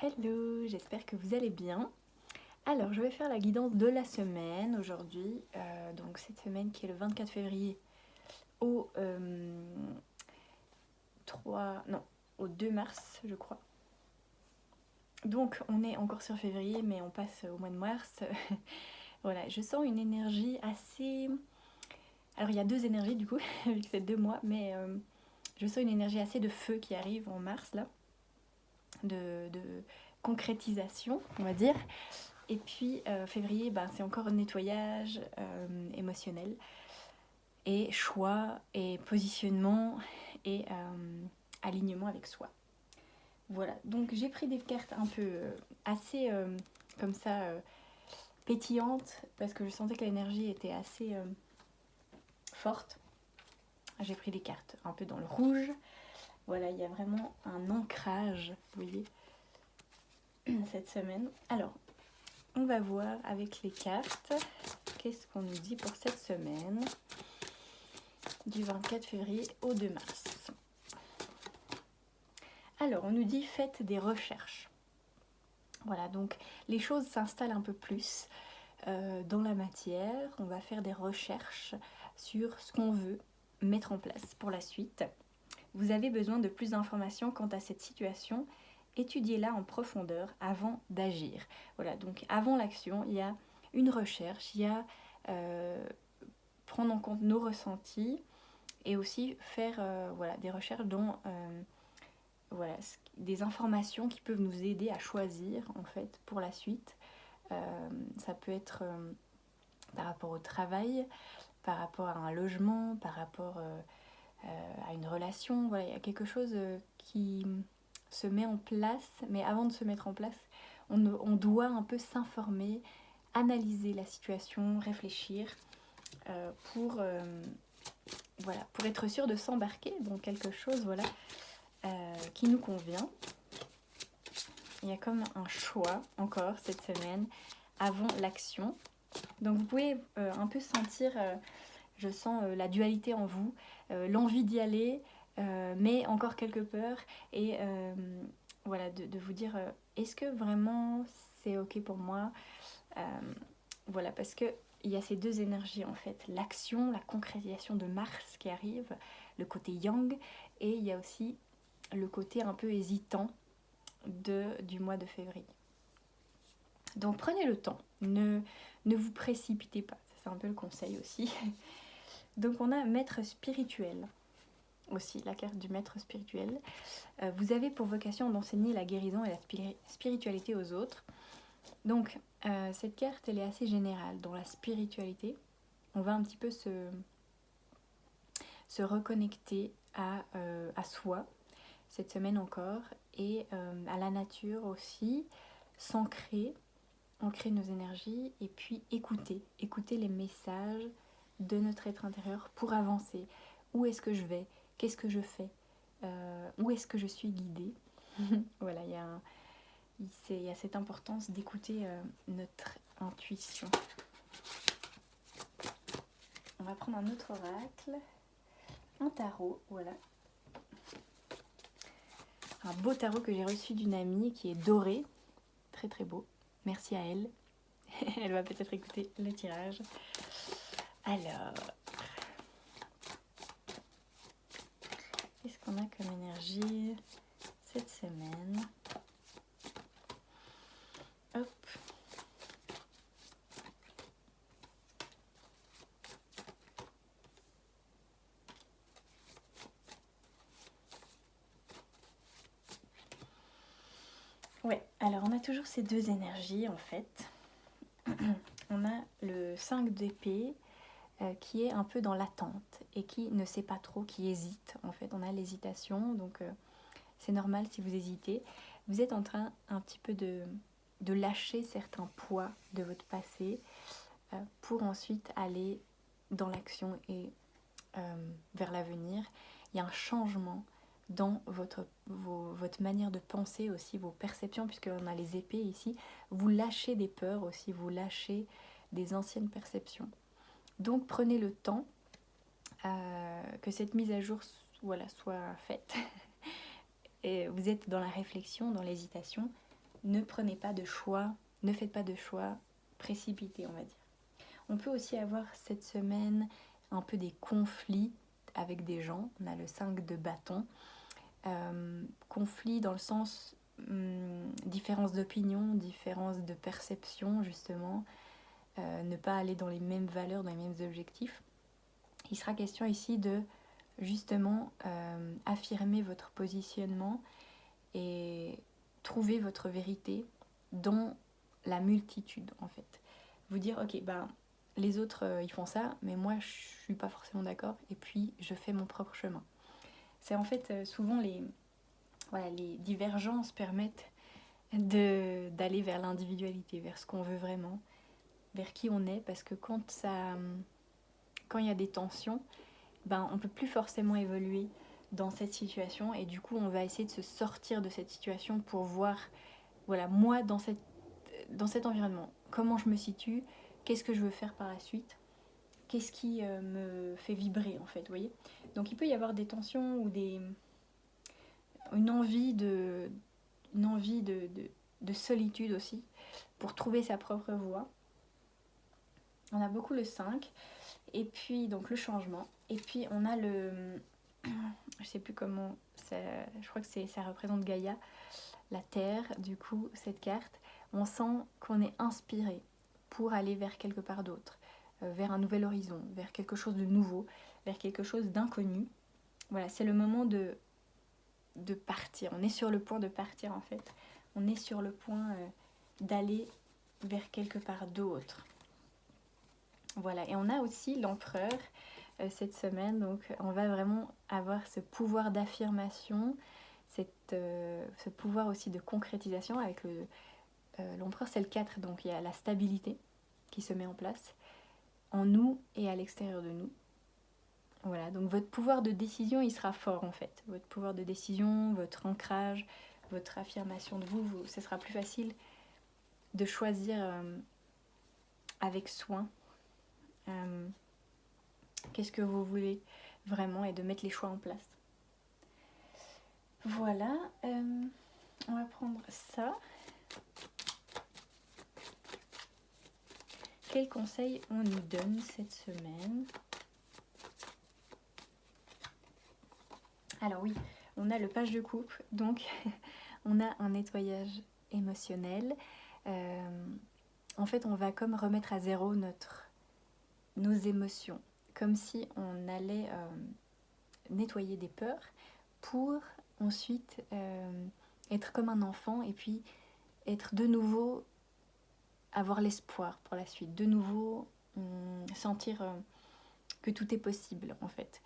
Hello, j'espère que vous allez bien. Alors, je vais faire la guidance de la semaine aujourd'hui. Donc, cette semaine qui est le 24 février au 3, non, au 2 mars, je crois. Donc, on est encore sur février, mais on passe au mois de mars. Voilà, je sens une énergie assez... Alors, il y a deux énergies du coup, vu que c'est 2 mois, mais je sens une énergie assez de feu qui arrive en mars, là, de concrétisation, on va dire. Et puis février, ben, c'est encore nettoyage émotionnel et choix et positionnement et alignement avec soi. Voilà, donc j'ai pris des cartes un peu assez comme ça pétillantes parce que je sentais que l'énergie était assez forte. J'ai pris des cartes un peu dans le rouge. Voilà, il y a vraiment un ancrage, vous voyez, cette semaine. Alors, on va voir avec les cartes qu'est-ce qu'on nous dit pour cette semaine du 24 février au 2 mars. Alors, on nous dit faites des recherches. Voilà, donc les choses s'installent un peu plus dans la matière. On va faire des recherches sur ce qu'on veut mettre en place pour la suite. Vous avez besoin de plus d'informations quant à cette situation. Étudiez-la en profondeur avant d'agir. Voilà, donc avant l'action, il y a une recherche, il y a prendre en compte nos ressentis et aussi faire voilà, des recherches dont voilà, des informations qui peuvent nous aider à choisir en fait pour la suite. Ça peut être par rapport au travail, par rapport à un logement, par rapport à une relation. Voilà, il y a quelque chose qui se met en place, mais avant de se mettre en place, on doit un peu s'informer, analyser la situation, réfléchir pour, voilà, pour être sûr de s'embarquer dans quelque chose voilà, qui nous convient. Il y a comme un choix encore cette semaine avant l'action. Donc vous pouvez un peu sentir, je sens la dualité en vous, l'envie d'y aller, mais encore quelques peurs. Et voilà, de vous dire, est-ce que vraiment c'est ok pour moi. Voilà, parce que il y a ces deux énergies en fait, l'action, la concrétisation de Mars qui arrive, le côté yang, et il y a aussi le côté un peu hésitant du mois de février. Donc prenez le temps, ne vous précipitez pas, c'est un peu le conseil aussi. Donc on a maître spirituel aussi, la carte du maître spirituel. Vous avez pour vocation d'enseigner la guérison et la spiritualité aux autres. Donc cette carte elle est assez générale dans la spiritualité. On va un petit peu se reconnecter à soi cette semaine encore et à la nature aussi, s'ancrer, ancrer nos énergies et puis écouter les messages de notre être intérieur pour avancer. Où est-ce que je vais? Qu'est-ce que je fais? Où est-ce que je suis guidée? Voilà, il y a cette importance d'écouter notre intuition. On va prendre un autre oracle, un tarot, voilà. Un beau tarot que j'ai reçu d'une amie qui est doré, très très beau. Merci à elle. Elle va peut-être écouter le tirage. Alors, qu'est-ce qu'on a comme énergie cette semaine? Hop. Ouais, alors on a toujours ces deux énergies en fait. On a le 5 d'épée qui est un peu dans l'attente et qui ne sait pas trop, qui hésite. En fait, on a l'hésitation, donc c'est normal si vous hésitez. Vous êtes en train un petit peu de lâcher certains poids de votre passé pour ensuite aller dans l'action et vers l'avenir. Il y a un changement dans votre manière de penser aussi, vos perceptions, puisqu'on a les épées ici. Vous lâchez des peurs aussi, vous lâchez des anciennes perceptions. Donc prenez le temps que cette mise à jour voilà, soit faite. Et vous êtes dans la réflexion, dans l'hésitation. ne prenez pas de choix, ne faites pas de choix précipités, on va dire. On peut aussi avoir cette semaine un peu des conflits avec des gens. On a le 5 de bâton. Conflits dans le sens différence d'opinion, différence de perception justement, ne pas aller dans les mêmes valeurs, dans les mêmes objectifs. Il sera question ici de justement affirmer votre positionnement et trouver votre vérité dans la multitude en fait. Vous dire ok ben les autres ils font ça mais moi je suis pas forcément d'accord et puis je fais mon propre chemin. C'est en fait souvent les divergences permettent d'aller vers l'individualité, vers ce qu'on veut vraiment, vers qui on est, parce que quand il y a des tensions, ben on peut plus forcément évoluer dans cette situation et du coup on va essayer de se sortir de cette situation pour voir voilà moi dans cet environnement comment je me situe, qu'est-ce que je veux faire par la suite, qu'est-ce qui me fait vibrer en fait, vous voyez. Donc il peut y avoir des tensions ou une envie de solitude aussi pour trouver sa propre voie. On a beaucoup le 5 et puis donc le changement et puis on a je sais plus comment ça, je crois que ça représente Gaïa, la terre. Du coup cette carte, on sent qu'on est inspiré pour aller vers quelque part d'autre, vers un nouvel horizon, vers quelque chose de nouveau, vers quelque chose d'inconnu. Voilà, c'est le moment de partir. On est sur le point de partir en fait. On est sur le point d'aller vers quelque part d'autre. Voilà, et on a aussi l'empereur cette semaine, donc on va vraiment avoir ce pouvoir d'affirmation, ce pouvoir aussi de concrétisation avec l'empereur, c'est le 4, donc il y a la stabilité qui se met en place en nous et à l'extérieur de nous. Voilà, donc votre pouvoir de décision, il sera fort en fait. Votre pouvoir de décision, votre ancrage, votre affirmation de vous, ce sera plus facile de choisir avec soin qu'est-ce que vous voulez vraiment et de mettre les choix en place. Voilà, on va prendre ça. Quels conseils on nous donne cette semaine ? Alors oui, on a le page de coupe, donc on a un nettoyage émotionnel. En fait, on va comme remettre à zéro nos émotions, comme si on allait nettoyer des peurs pour ensuite être comme un enfant et puis être de nouveau, avoir l'espoir pour la suite, de nouveau sentir que tout est possible en fait.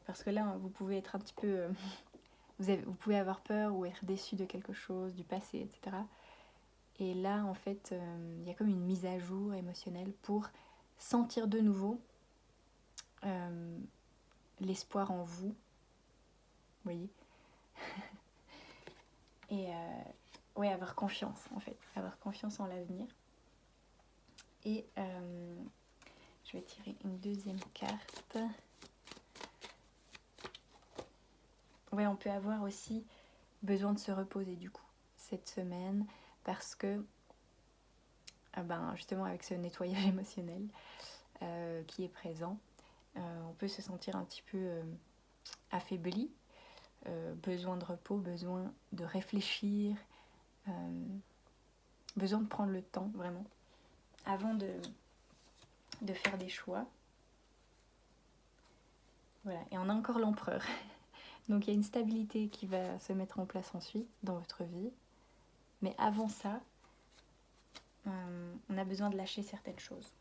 Parce que là, vous pouvez être un petit peu... vous pouvez avoir peur ou être déçu de quelque chose, du passé, etc. Et là, en fait, il y a comme une mise à jour émotionnelle pour sentir de nouveau l'espoir en vous. Vous voyez. Et ouais, avoir confiance, en fait. Avoir confiance en l'avenir. Et je vais tirer une deuxième carte. Ouais, on peut avoir aussi besoin de se reposer du coup cette semaine parce que justement avec ce nettoyage émotionnel qui est présent, on peut se sentir un petit peu affaibli, besoin de repos, besoin de réfléchir, besoin de prendre le temps vraiment avant de faire des choix. Voilà, et on a encore l'empereur. Donc il y a une stabilité qui va se mettre en place ensuite dans votre vie. Mais avant ça, on a besoin de lâcher certaines choses.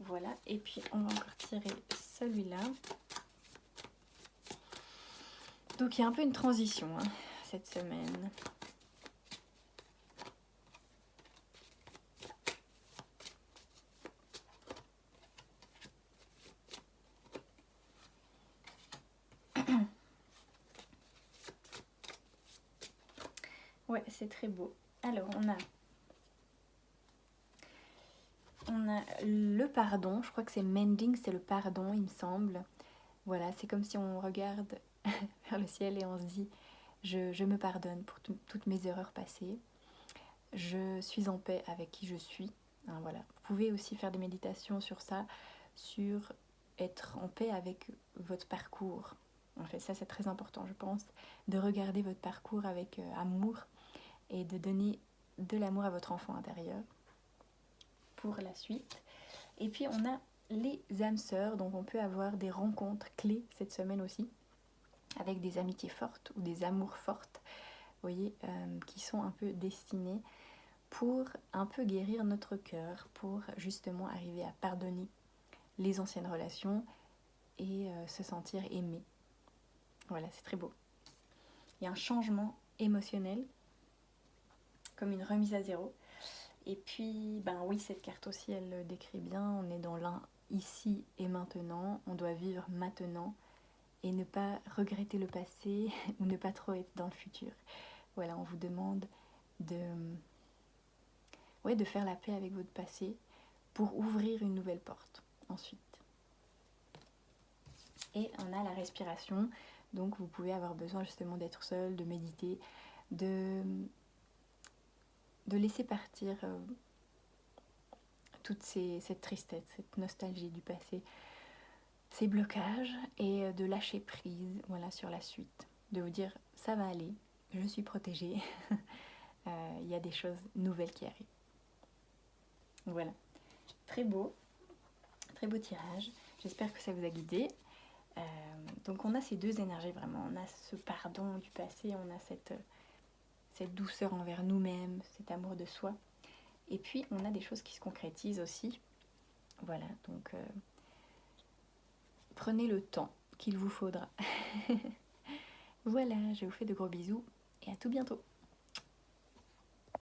Voilà, et puis on va encore tirer celui-là. Donc il y a un peu une transition cette semaine. Ouais, c'est très beau. Alors, on a le pardon. Je crois que c'est mending, c'est le pardon, il me semble. Voilà, c'est comme si on regarde vers le ciel et on se dit je me pardonne pour toutes mes erreurs passées. Je suis en paix avec qui je suis. Hein, voilà. Vous pouvez aussi faire des méditations sur ça, sur être en paix avec votre parcours. En fait, ça c'est très important, je pense, de regarder votre parcours avec amour et de donner de l'amour à votre enfant intérieur pour la suite. Et puis on a les âmes sœurs, donc on peut avoir des rencontres clés cette semaine aussi, avec des amitiés fortes ou des amours fortes, vous voyez, qui sont un peu destinées pour un peu guérir notre cœur, pour justement arriver à pardonner les anciennes relations et se sentir aimé. Voilà, c'est très beau. Il y a un changement émotionnel, comme une remise à zéro. Et puis, ben oui, cette carte aussi, elle le décrit bien. On est dans l'un ici et maintenant. On doit vivre maintenant et ne pas regretter le passé ou ne pas trop être dans le futur. Voilà, on vous demande de faire la paix avec votre passé pour ouvrir une nouvelle porte ensuite. Et on a la respiration, donc vous pouvez avoir besoin justement d'être seul, de méditer, de laisser partir toute cette tristesse, cette nostalgie du passé, ces blocages, et de lâcher prise, voilà, sur la suite. De vous dire, ça va aller, je suis protégée, il y a des choses nouvelles qui arrivent. Voilà, très beau tirage. J'espère que ça vous a guidé. Donc on a ces deux énergies vraiment. On a ce pardon du passé, on a cette douceur envers nous-mêmes, cet amour de soi. Et puis on a des choses qui se concrétisent aussi. Voilà, donc prenez le temps qu'il vous faudra. Voilà, je vous fais de gros bisous et à tout bientôt.